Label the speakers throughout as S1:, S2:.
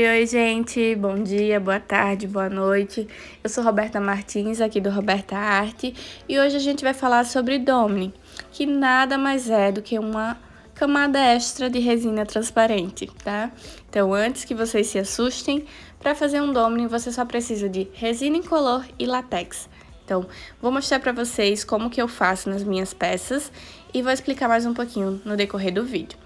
S1: Oi, gente! Bom dia, boa tarde, boa noite. Eu sou Roberta Martins, aqui do Roberta Arte, e hoje a gente vai falar sobre Domine, que nada mais é do que uma camada extra de resina transparente, tá? Então, antes que vocês se assustem, para fazer um Domine você só precisa de resina incolor e látex. Então, vou mostrar para vocês como que eu faço nas minhas peças e vou explicar mais um pouquinho no decorrer do vídeo.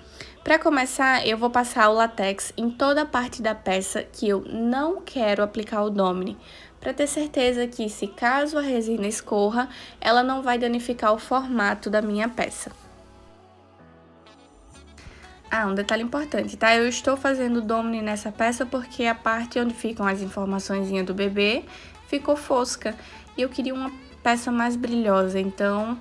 S1: Para começar, eu vou passar o látex em toda a parte da peça que eu não quero aplicar o Domine, para ter certeza que, se caso a resina escorra, ela não vai danificar o formato da minha peça. Um detalhe importante, tá? Eu estou fazendo o Domine nessa peça porque a parte onde ficam as informaçõezinhas do bebê ficou fosca e eu queria uma peça mais brilhosa, então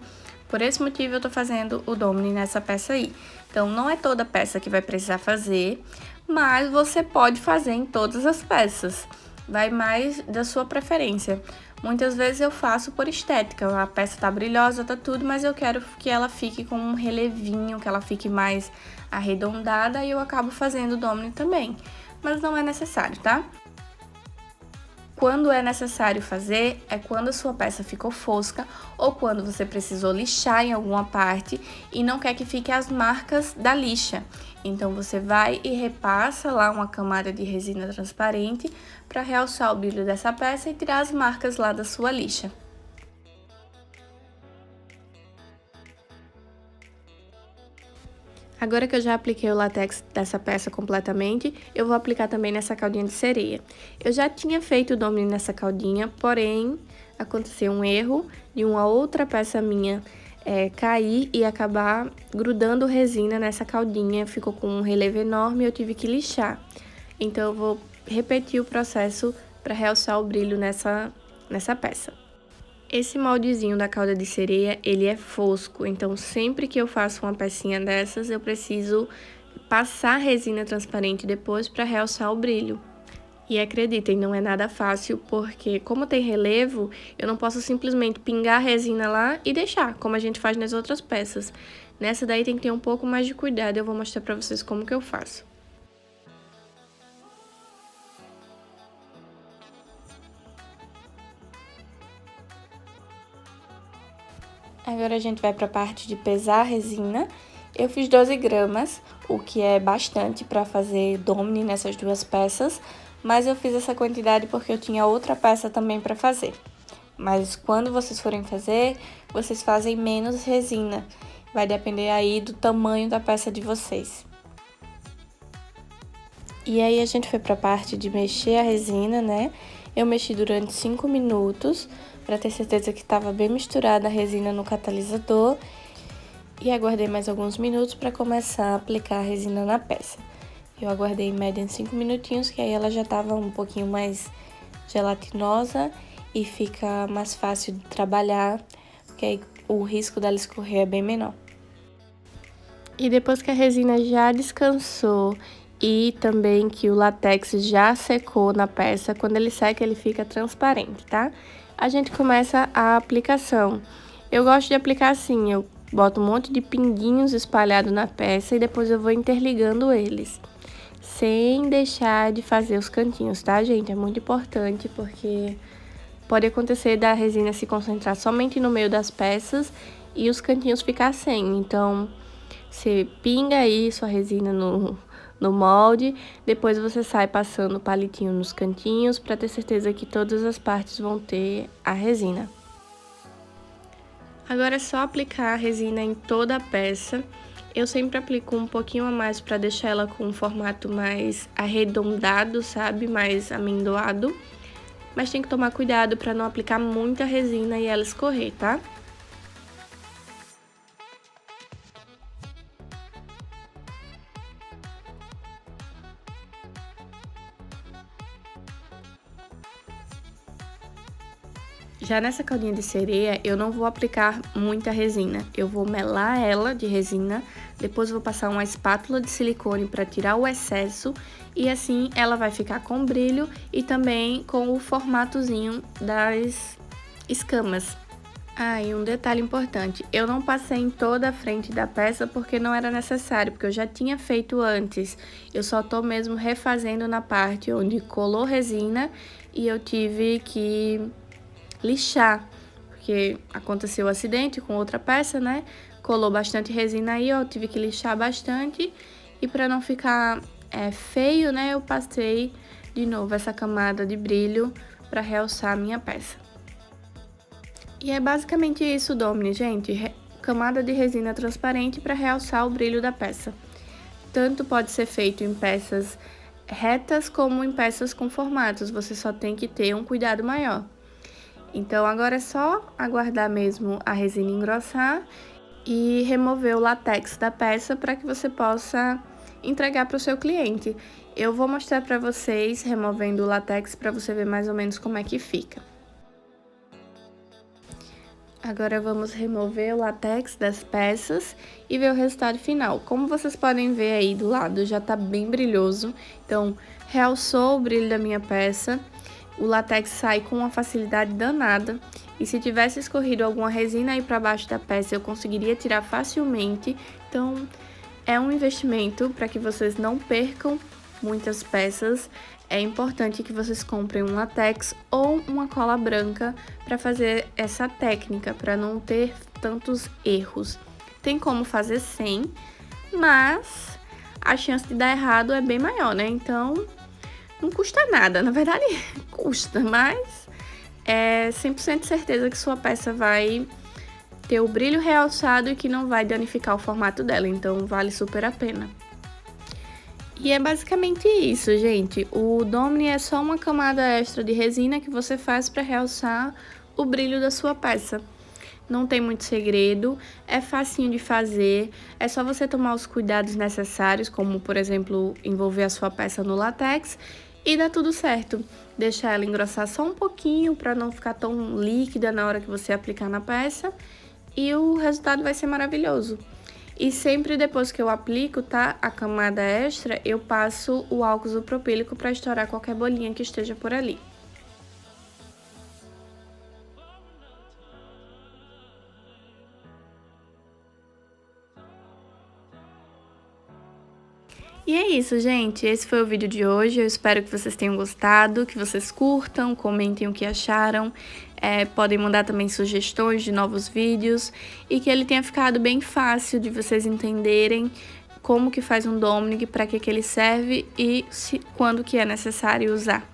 S1: por esse motivo eu tô fazendo o Domine nessa peça aí. Então, não é toda peça que vai precisar fazer, mas você pode fazer em todas as peças. Vai mais da sua preferência. Muitas vezes eu faço por estética, a peça tá brilhosa, tá tudo, mas eu quero que ela fique com um relevinho, que ela fique mais arredondada, e eu acabo fazendo o Domine também. Mas não é necessário, tá? Quando é necessário fazer, é quando a sua peça ficou fosca ou quando você precisou lixar em alguma parte e não quer que fique as marcas da lixa. Então, você vai e repassa lá uma camada de resina transparente para realçar o brilho dessa peça e tirar as marcas lá da sua lixa. Agora que eu já apliquei o látex dessa peça completamente, eu vou aplicar também nessa caldinha de sereia. Eu já tinha feito o Domine nessa caldinha, porém, aconteceu um erro de uma outra peça minha cair e acabar grudando resina nessa caldinha, ficou com um relevo enorme e eu tive que lixar. Então, eu vou repetir o processo para realçar o brilho nessa peça. Esse moldezinho da calda de sereia, ele é fosco, então sempre que eu faço uma pecinha dessas, eu preciso passar resina transparente depois para realçar o brilho. E acreditem, não é nada fácil, porque como tem relevo, eu não posso simplesmente pingar a resina lá e deixar, como a gente faz nas outras peças. Nessa daí tem que ter um pouco mais de cuidado, eu vou mostrar para vocês como que eu faço. Agora a gente vai para a parte de pesar a resina. Eu fiz 12 gramas, o que é bastante para fazer Domine nessas duas peças, mas eu fiz essa quantidade porque eu tinha outra peça também para fazer. Mas quando vocês forem fazer, vocês fazem menos resina, vai depender aí do tamanho da peça de vocês. E aí a gente foi para a parte de mexer a resina, né? Eu mexi durante 5 minutos, para ter certeza que estava bem misturada a resina no catalisador. E aguardei mais alguns minutos para começar a aplicar a resina na peça. Eu aguardei em média 5 minutinhos, que aí ela já estava um pouquinho mais gelatinosa e fica mais fácil de trabalhar, porque aí o risco dela escorrer é bem menor. E depois que a resina já descansou e também que o látex já secou na peça, quando ele seca ele fica transparente, tá? A gente começa a aplicação. Eu gosto de aplicar assim, eu boto um monte de pinguinhos espalhados na peça e depois eu vou interligando eles, sem deixar de fazer os cantinhos, tá, gente? É muito importante porque pode acontecer da resina se concentrar somente no meio das peças e os cantinhos ficar sem. Então, você pinga aí sua resina no molde, depois você sai passando o palitinho nos cantinhos para ter certeza que todas as partes vão ter a resina. Agora é só aplicar a resina em toda a peça. Eu sempre aplico um pouquinho a mais para deixar ela com um formato mais arredondado, sabe? Mais amendoado. Mas tem que tomar cuidado para não aplicar muita resina e ela escorrer, tá? Já nessa caldinha de sereia, eu não vou aplicar muita resina. Eu vou melar ela de resina, depois vou passar uma espátula de silicone para tirar o excesso e assim ela vai ficar com brilho e também com o formatozinho das escamas. Ah, e um detalhe importante, eu não passei em toda a frente da peça porque não era necessário, porque eu já tinha feito antes. Eu só tô mesmo refazendo na parte onde colou resina e eu tive que lixar, porque aconteceu o acidente com outra peça, né? Colou bastante resina aí, eu tive que lixar bastante e para não ficar feio, né, eu passei de novo essa camada de brilho para realçar a minha peça. E é basicamente isso, Domini, gente. Camada de resina transparente para realçar o brilho da peça. Tanto pode ser feito em peças retas como em peças com formatos, você só tem que ter um cuidado maior. Então, agora é só aguardar mesmo a resina engrossar e remover o látex da peça para que você possa entregar para o seu cliente. Eu vou mostrar para vocês removendo o látex para você ver mais ou menos como é que fica. Agora vamos remover o látex das peças e ver o resultado final. Como vocês podem ver aí do lado, já tá bem brilhoso, então realçou o brilho da minha peça. O látex sai com uma facilidade danada e se tivesse escorrido alguma resina aí para baixo da peça eu conseguiria tirar facilmente. Então é um investimento para que vocês não percam muitas peças. É importante que vocês comprem um látex ou uma cola branca para fazer essa técnica, para não ter tantos erros. Tem como fazer sem, mas a chance de dar errado é bem maior, né? Então, não custa nada. Na verdade, custa, mas é 100% certeza que sua peça vai ter o brilho realçado e que não vai danificar o formato dela. Então, vale super a pena. E é basicamente isso, gente. O Domini é só uma camada extra de resina que você faz para realçar o brilho da sua peça. Não tem muito segredo, é facinho de fazer, é só você tomar os cuidados necessários, como, por exemplo, envolver a sua peça no látex e dá tudo certo. Deixar ela engrossar só um pouquinho para não ficar tão líquida na hora que você aplicar na peça e o resultado vai ser maravilhoso. E sempre depois que eu aplico, tá, a camada extra, eu passo o álcool isopropílico para estourar qualquer bolinha que esteja por ali. E é isso, gente. Esse foi o vídeo de hoje. Eu espero que vocês tenham gostado, que vocês curtam, comentem o que acharam. Podem mandar também sugestões de novos vídeos e que ele tenha ficado bem fácil de vocês entenderem como que faz um Domini, para que ele serve e quando que é necessário usar.